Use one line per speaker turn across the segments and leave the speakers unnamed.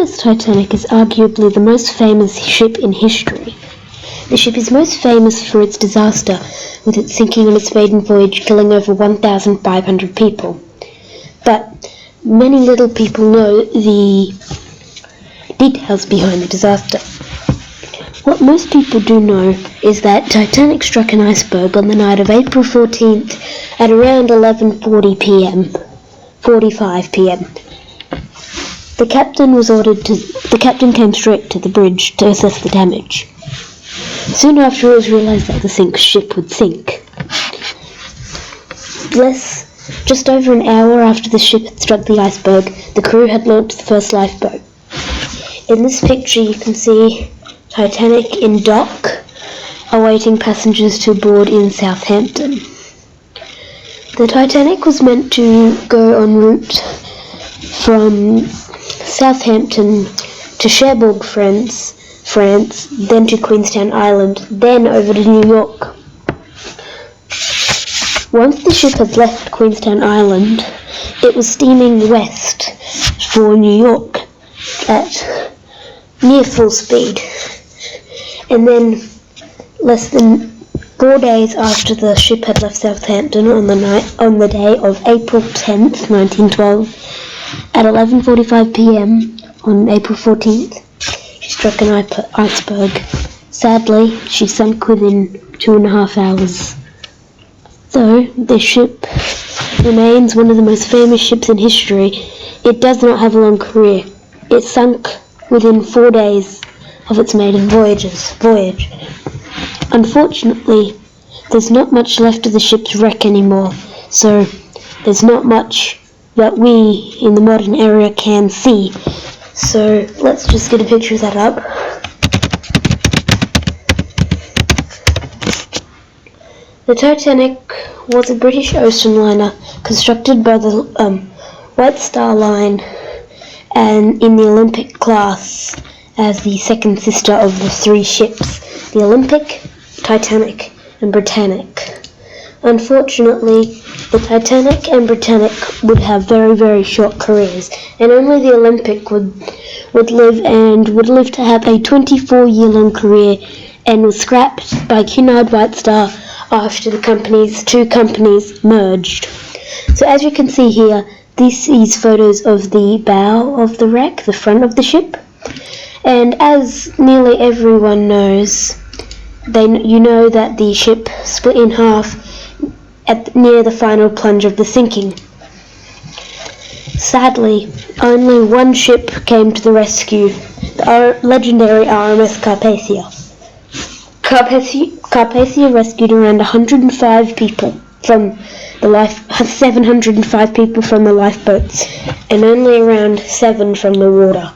RMS Titanic is arguably the most famous ship in history. The ship is most famous for its disaster, with it sinking on its maiden voyage, killing over 1,500 people. But many little people know the details behind the disaster. What most people do know is that Titanic struck an iceberg on the night of April 14th at around 11:45 p.m. The captain came straight to the bridge to assess the damage. Soon after, it was realized that the ship would sink. Just over an hour after the ship had struck the iceberg, the crew had launched the first lifeboat. In this picture you can see Titanic in dock, awaiting passengers to board in Southampton. The Titanic was meant to go en route from Southampton to Cherbourg, France, then to Queenstown Island, then over to New York. Once the ship had left Queenstown Island, it was steaming west for New York at near full speed. And then, less than 4 days after the ship had left Southampton on the day of April 10th, 1912, at 11:45 p.m. on April 14th, she struck an iceberg. Sadly, she sank within 2.5 hours. Though this ship remains one of the most famous ships in history, it does not have a long career. It sunk within 4 days of its maiden voyage. Unfortunately, there's not much left of the ship's wreck anymore, so there's not much that we in the modern era can see. So let's just get a picture of that up. The Titanic was a British ocean liner constructed by the White Star Line and in the Olympic class as the second sister of the three ships, the Olympic, Titanic and Britannic. Unfortunately, the Titanic and Britannic would have very, very short careers, and only the Olympic would live to have a 24-year-long career, and was scrapped by Cunard White Star after the two companies merged. So as you can see here, this is photos of the bow of the wreck, the front of the ship, and as nearly everyone knows, you know that the ship split in half near the final plunge of the sinking. Sadly, only one ship came to the rescue, the legendary RMS Carpathia. Carpathia rescued around 705 people from the lifeboats, and only around 7 from the water.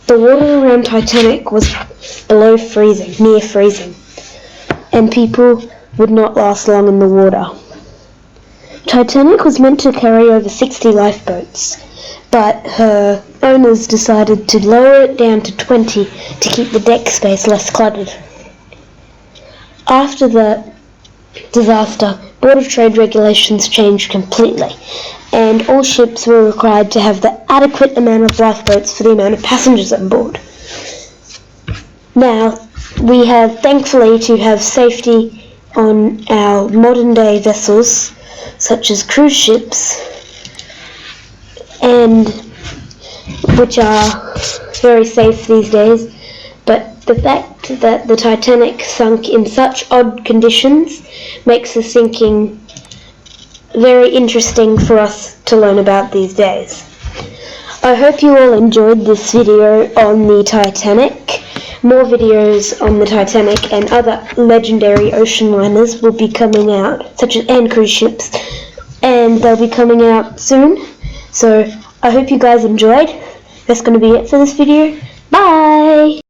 The water around Titanic was below freezing, near freezing, and people would not last long in the water. Titanic was meant to carry over 60 lifeboats, but her owners decided to lower it down to 20 to keep the deck space less cluttered. After the disaster, Board of Trade regulations changed completely, and all ships were required to have the adequate amount of lifeboats for the amount of passengers on board. Now, we have, thankfully, to have safety on our modern day vessels, such as cruise ships, and which are very safe these days, but the fact that the Titanic sunk in such odd conditions makes the sinking very interesting for us to learn about these days. I hope you all enjoyed this video on the Titanic. More videos on the Titanic and other legendary ocean liners will be coming out, and cruise ships, and they'll be coming out soon. So I hope you guys enjoyed. That's going to be it for this video. Bye!